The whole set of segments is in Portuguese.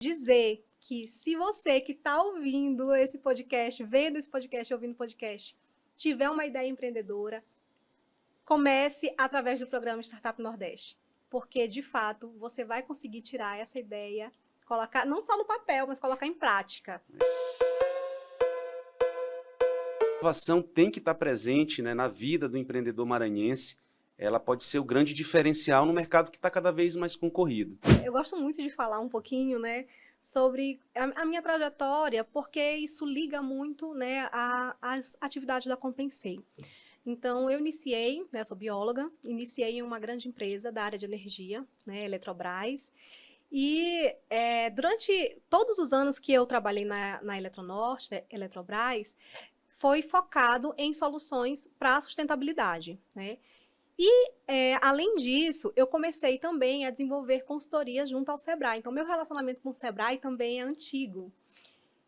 dizer que se você que está ouvindo esse podcast, vendo esse podcast, ouvindo o podcast, tiver uma ideia empreendedora, comece através do programa Startup Nordeste. Porque, de fato, você vai conseguir tirar essa ideia, colocar não só no papel, mas colocar em prática. A inovação tem que estar presente, né, na vida do empreendedor maranhense. Ela pode ser o grande diferencial no mercado que está cada vez mais concorrido. Eu gosto muito de falar um pouquinho, né, sobre a minha trajetória, porque isso liga muito, né, às atividades da Compensei. Então, eu iniciei, né, sou bióloga, iniciei em uma grande empresa da área de energia, né, Eletrobras, e durante todos os anos que eu trabalhei na Eletronorte, Eletrobras, foi focado em soluções para a sustentabilidade, né? E, além disso, eu comecei também a desenvolver consultoria junto ao Sebrae. Então, meu relacionamento com o Sebrae também é antigo.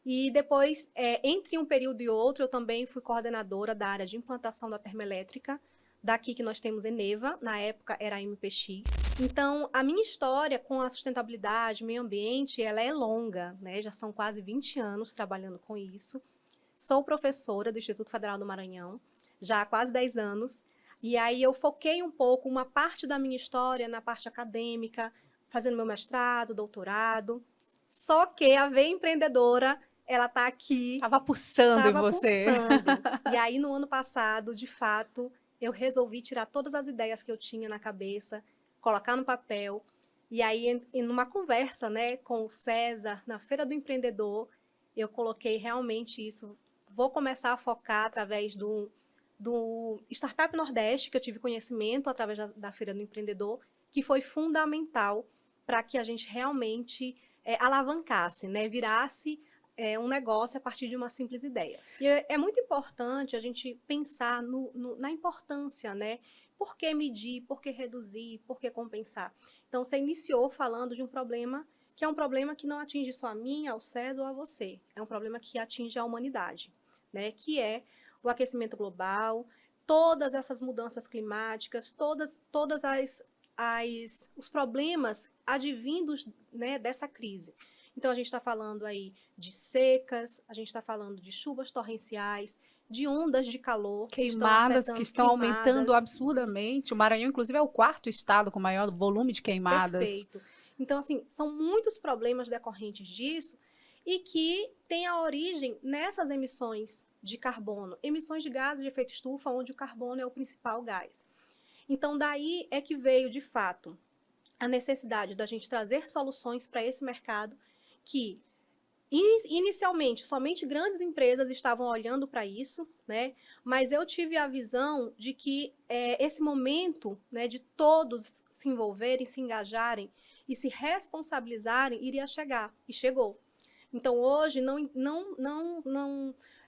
E depois, entre um período e outro, eu também fui coordenadora da área de implantação da termoelétrica, daqui que nós temos Eneva, na época era a MPX. Então, a minha história com a sustentabilidade, meio ambiente, ela é longa, né? Já são quase 20 anos trabalhando com isso. Sou professora do Instituto Federal do Maranhão, já há quase 10 anos. E aí eu foquei um pouco, uma parte da minha história na parte acadêmica, fazendo meu mestrado, doutorado. Só que a veia empreendedora, ela está aqui. Estava pulsando em você. Pulsando. E aí, no ano passado, de fato, eu resolvi tirar todas as ideias que eu tinha na cabeça, colocar no papel. E aí, em uma conversa, né, com o César, na Feira do Empreendedor, eu coloquei realmente isso. Vou começar a focar através do Startup Nordeste, que eu tive conhecimento através da Feira do Empreendedor, que foi fundamental para que a gente realmente alavancasse, né, virasse um negócio a partir de uma simples ideia. E é muito importante a gente pensar na importância, né? Por que medir, por que reduzir, por que compensar? Então, você iniciou falando de um problema que é um problema que não atinge só a mim, ao César ou a você. É um problema que atinge a humanidade, né? Que é o aquecimento global, todas essas mudanças climáticas, todos os problemas advindos, né, dessa crise. Então, a gente está falando aí de secas, a gente está falando de chuvas torrenciais, de ondas de calor. Queimadas que estão aumentando absurdamente. O Maranhão, inclusive, é o quarto estado com maior volume de queimadas. Perfeito. Então, assim, são muitos problemas decorrentes disso e que têm a origem nessas emissões de carbono, emissões de gases de efeito estufa, onde o carbono é o principal gás. Então, daí é que veio, de fato, a necessidade da gente trazer soluções para esse mercado que, inicialmente, somente grandes empresas estavam olhando para isso, né? Mas eu tive a visão de que esse momento, né, de todos se envolverem, se engajarem e se responsabilizarem iria chegar, e chegou. Então, hoje,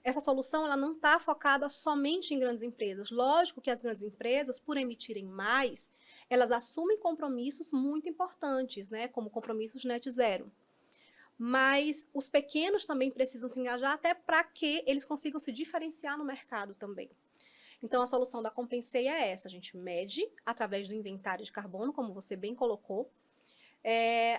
essa solução ela não está focada somente em grandes empresas. Lógico que as grandes empresas, por emitirem mais, elas assumem compromissos muito importantes, né, como compromissos net zero. Mas os pequenos também precisam se engajar até para que eles consigam se diferenciar no mercado também. Então, a solução da Compensei é essa. A gente mede através do inventário de carbono, como você bem colocou,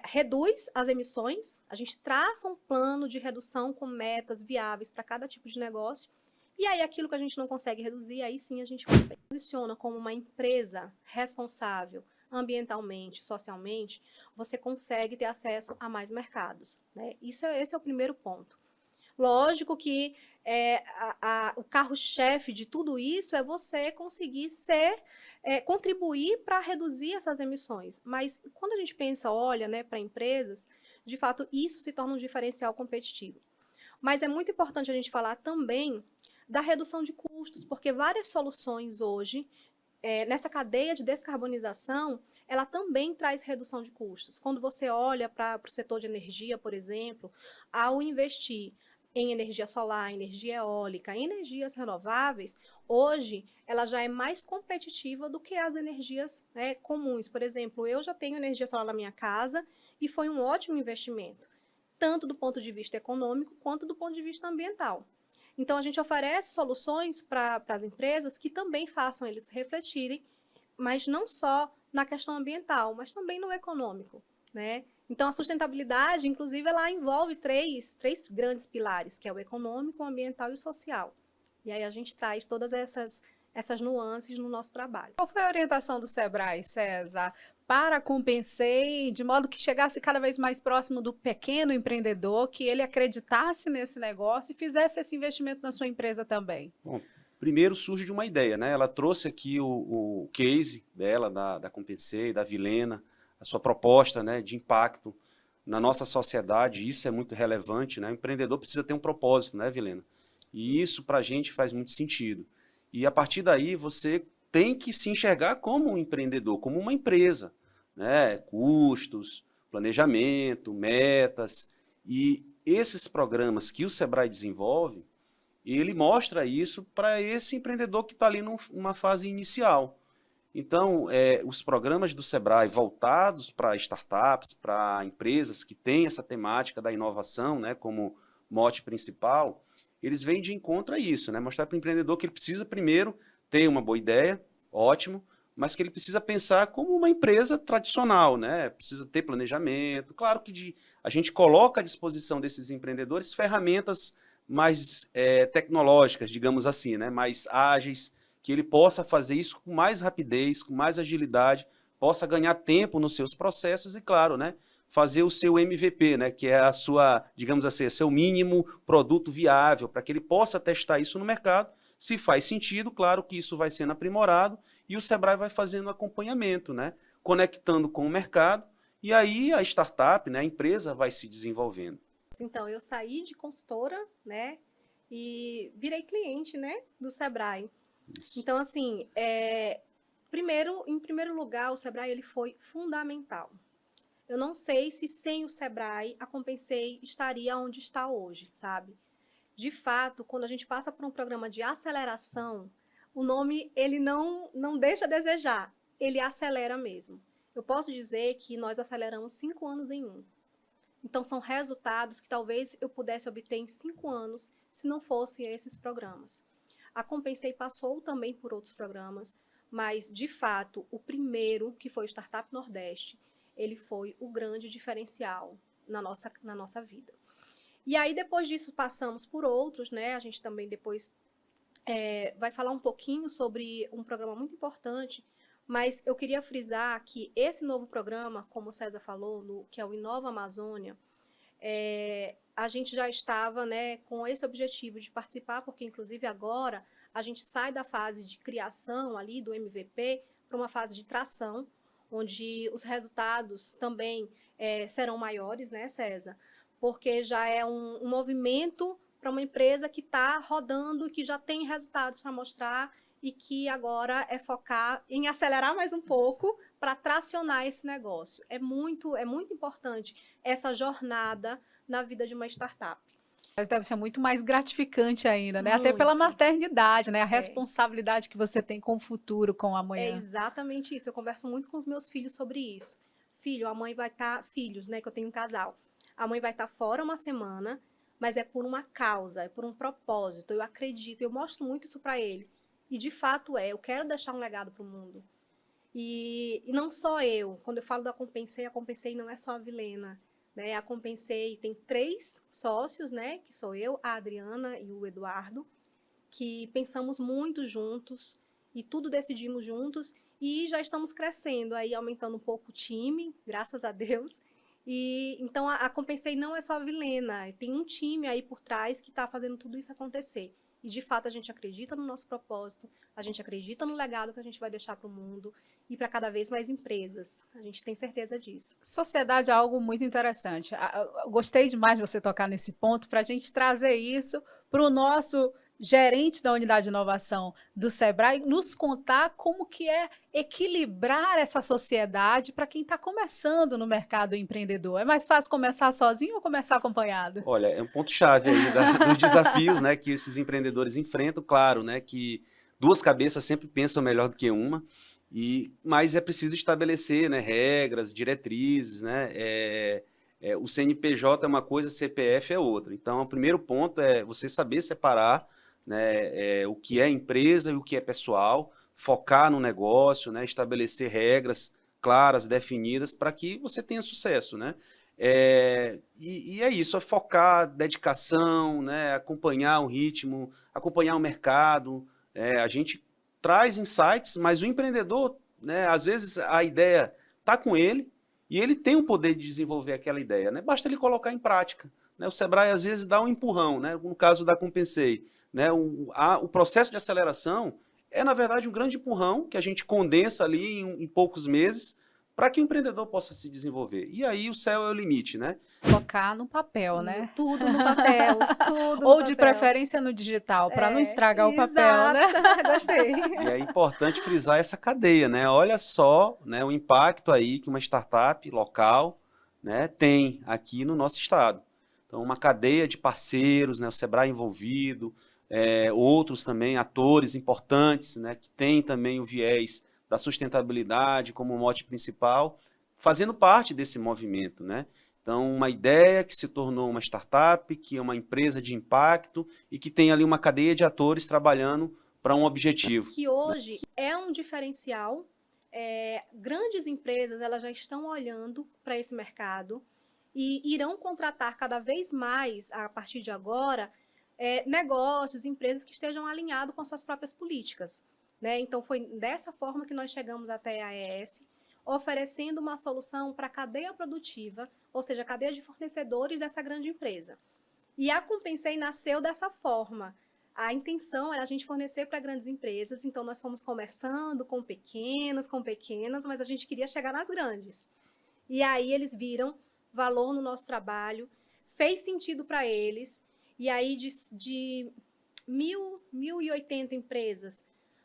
reduz as emissões, a gente traça um plano de redução com metas viáveis para cada tipo de negócio, e aí aquilo que a gente não consegue reduzir, aí sim a gente posiciona como uma empresa responsável ambientalmente, socialmente, você consegue ter acesso a mais mercados, né? Esse é o primeiro ponto. Lógico que o carro-chefe de tudo isso é você conseguir contribuir para reduzir essas emissões. Mas quando a gente pensa, olha, né, para empresas, de fato, isso se torna um diferencial competitivo. Mas é muito importante a gente falar também da redução de custos, porque várias soluções hoje, nessa cadeia de descarbonização, ela também traz redução de custos. Quando você olha para o setor de energia, por exemplo, ao investir em energia solar, energia eólica, energias renováveis, hoje ela já é mais competitiva do que as energias, né, comuns. Por exemplo, eu já tenho energia solar na minha casa e foi um ótimo investimento, tanto do ponto de vista econômico quanto do ponto de vista ambiental. Então, a gente oferece soluções para as empresas que também façam eles refletirem, mas não só na questão ambiental, mas também no econômico, né? Então, a sustentabilidade, inclusive, ela envolve três grandes pilares, que é o econômico, o ambiental e o social. E aí a gente traz todas essas nuances no nosso trabalho. Qual foi a orientação do Sebrae, César, para a Compensei, de modo que chegasse cada vez mais próximo do pequeno empreendedor, que ele acreditasse nesse negócio e fizesse esse investimento na sua empresa também? Bom, primeiro surge de uma ideia, né? Ela trouxe aqui o case dela, da Compensei, da Vilena, a sua proposta, né, de impacto na nossa sociedade. Isso é muito relevante, né? O empreendedor precisa ter um propósito, né, Vilena? E isso para a gente faz muito sentido. E a partir daí você tem que se enxergar como um empreendedor, como uma empresa, né? Custos, planejamento, metas. E esses programas que o Sebrae desenvolve, ele mostra isso para esse empreendedor que está ali numa fase inicial. Então, os programas do Sebrae voltados para startups, para empresas que têm essa temática da inovação, né, como mote principal, eles vêm de encontro a isso, né? Mostrar para o empreendedor que ele precisa primeiro ter uma boa ideia, ótimo, mas que ele precisa pensar como uma empresa tradicional, né? Precisa ter planejamento. Claro que a gente coloca à disposição desses empreendedores ferramentas mais tecnológicas, digamos assim, né? Mais ágeis, que ele possa fazer isso com mais rapidez, com mais agilidade, possa ganhar tempo nos seus processos e, claro, né, fazer o seu MVP, né, que é a sua, digamos assim, seu mínimo produto viável, para que ele possa testar isso no mercado. Se faz sentido, claro que isso vai sendo aprimorado e o Sebrae vai fazendo acompanhamento, né, conectando com o mercado, e aí a startup, né, a empresa vai se desenvolvendo. Então, eu saí de consultora, né, e virei cliente, né, do Sebrae. Isso. Então, assim, em primeiro lugar, o Sebrae ele foi fundamental. Eu não sei se sem o Sebrae a Compensei estaria onde está hoje, sabe? De fato, quando a gente passa por um programa de aceleração, o nome ele não deixa a desejar, ele acelera mesmo. Eu posso dizer que nós aceleramos 5 anos em 1. Então, são resultados que talvez eu pudesse obter em 5 anos se não fossem esses programas. A Compensei passou também por outros programas, mas, de fato, o primeiro, que foi o Startup Nordeste, ele foi o grande diferencial na nossa vida. E aí, depois disso, passamos por outros, né? A gente também depois vai falar um pouquinho sobre um programa muito importante, mas eu queria frisar que esse novo programa, como o César falou, que é o Inova Amazônia, a gente já estava, né, com esse objetivo de participar, porque, inclusive, agora a gente sai da fase de criação ali do MVP para uma fase de tração, onde os resultados também serão maiores, né, César? Porque já é um movimento para uma empresa que está rodando, que já tem resultados para mostrar e que agora é focar em acelerar mais um pouco para tracionar esse negócio. É muito importante essa jornada na vida de uma startup. Mas deve ser muito mais gratificante ainda, né? Até pela maternidade, né? A responsabilidade que você tem com o futuro, com o amanhã. É exatamente isso. Eu converso muito com os meus filhos sobre isso. Filho, a mãe vai estar... Filhos, né? Que eu tenho um casal. A mãe vai estar fora uma semana, mas é por uma causa, é por um propósito. Eu acredito, eu mostro muito isso para ele. E, de fato, eu quero deixar um legado para o mundo. E não só eu. Quando eu falo da Compensei, a Compensei não é só a Vilena. Né? A Compensei tem 3 sócios, né? Que sou eu, a Adriana e o Eduardo, que pensamos muito juntos e tudo decidimos juntos e já estamos crescendo, aí aumentando um pouco o time, graças a Deus. E então a Compensei não é só a Vilena, tem um time aí por trás que está fazendo tudo isso acontecer. E, de fato, a gente acredita no nosso propósito, a gente acredita no legado que a gente vai deixar para o mundo e para cada vez mais empresas. A gente tem certeza disso. Sociedade é algo muito interessante. Eu gostei demais de você tocar nesse ponto para a gente trazer isso para o nosso gerente da unidade de inovação do Sebrae, nos contar como que é equilibrar essa sociedade para quem está começando no mercado empreendedor. É mais fácil começar sozinho ou começar acompanhado? Olha, é um ponto-chave aí dos desafios, né, que esses empreendedores enfrentam. Claro, né, que 2 cabeças sempre pensam melhor do que uma, mas é preciso estabelecer, né, regras, diretrizes, né, o CNPJ é uma coisa, CPF é outra. Então, o primeiro ponto é você saber separar, né, o que é empresa e o que é pessoal, focar no negócio, né, estabelecer regras claras, definidas, para que você tenha sucesso, né? E é isso, é focar, dedicação, né, acompanhar o ritmo, acompanhar o mercado. A gente traz insights, mas o empreendedor, né, às vezes a ideia está com ele e ele tem o poder de desenvolver aquela ideia, né? Basta ele colocar em prática. Né? O Sebrae às vezes dá um empurrão, né? No caso da Compensei. Né? O processo de aceleração é, na verdade, um grande empurrão que a gente condensa ali em poucos meses para que o empreendedor possa se desenvolver. E aí o céu é o limite, né? Colocar no papel, né? Tudo no papel, tudo Ou no de papel. preferência no digital, para não estragar o papel, né? Gostei. E é importante frisar essa cadeia, né? Olha só, né, o impacto aí que uma startup local, né, tem aqui no nosso estado. Então, uma cadeia de parceiros, né, o Sebrae envolvido, outros também, atores importantes, né, que têm também o viés da sustentabilidade como mote principal, fazendo parte desse movimento, né? Então, uma ideia que se tornou uma startup, que é uma empresa de impacto e que tem ali uma cadeia de atores trabalhando para um objetivo. Que hoje é um diferencial. Grandes empresas elas já estão olhando para esse mercado e irão contratar cada vez mais, a partir de agora, negócios, empresas que estejam alinhados com as suas próprias políticas. Né? Então, foi dessa forma que nós chegamos até a AES, oferecendo uma solução para a cadeia produtiva, ou seja, a cadeia de fornecedores dessa grande empresa. E a Compensei nasceu dessa forma. A intenção era a gente fornecer para grandes empresas, então nós fomos começando com pequenas, mas a gente queria chegar nas grandes. E aí eles viram valor no nosso trabalho, fez sentido para eles, e aí de 1.080 empresas,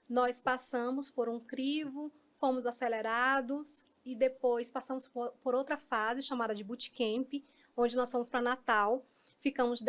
nós passamos por um crivo, fomos acelerados e depois passamos por outra fase chamada de bootcamp, onde nós fomos para Natal. Ficamos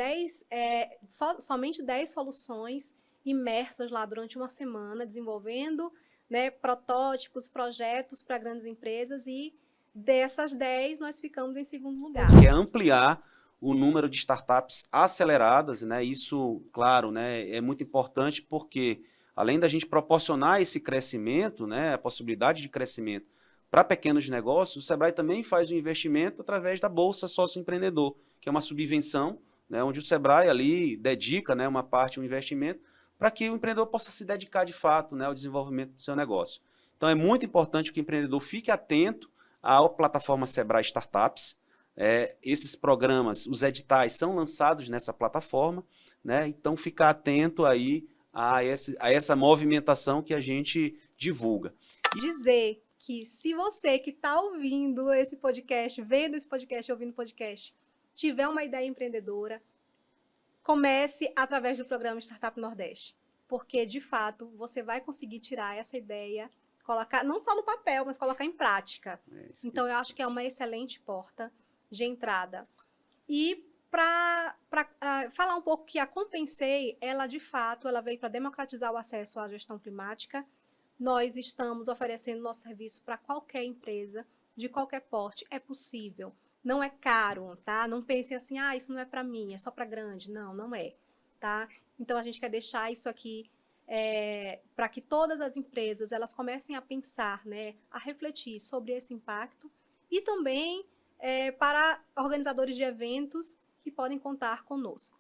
somente 10 soluções imersas lá durante uma semana, desenvolvendo, né, protótipos, projetos para grandes empresas, e dessas 10 nós ficamos em segundo lugar. Que é ampliar o número de startups aceleradas, né? Isso, claro, né, é muito importante porque além da gente proporcionar esse crescimento, né, a possibilidade de crescimento para pequenos negócios, o Sebrae também faz um investimento através da Bolsa Sócio Empreendedor, que é uma subvenção, né, onde o Sebrae ali dedica, né, uma parte, um investimento, para que o empreendedor possa se dedicar de fato, né, ao desenvolvimento do seu negócio. Então é muito importante que o empreendedor fique atento à plataforma Sebrae Startups. Esses programas, os editais são lançados nessa plataforma, né, então ficar atento aí a essa movimentação que a gente divulga. Dizer que se você que está ouvindo esse podcast, vendo esse podcast, ouvindo o podcast, tiver uma ideia empreendedora, comece através do programa Startup Nordeste, porque de fato você vai conseguir tirar essa ideia, colocar não só no papel, mas colocar em prática. Então eu acho que é uma excelente porta de entrada. E para falar um pouco que a Compensei, ela de fato, ela veio para democratizar o acesso à gestão climática. Nós estamos oferecendo nosso serviço para qualquer empresa, de qualquer porte, é possível. Não é caro, tá? Não pense assim, isso não é para mim, é só para grande. Não, não é, tá? Então a gente quer deixar isso aqui para que todas as empresas elas comecem a pensar, né, a refletir sobre esse impacto, e também para organizadores de eventos que podem contar conosco.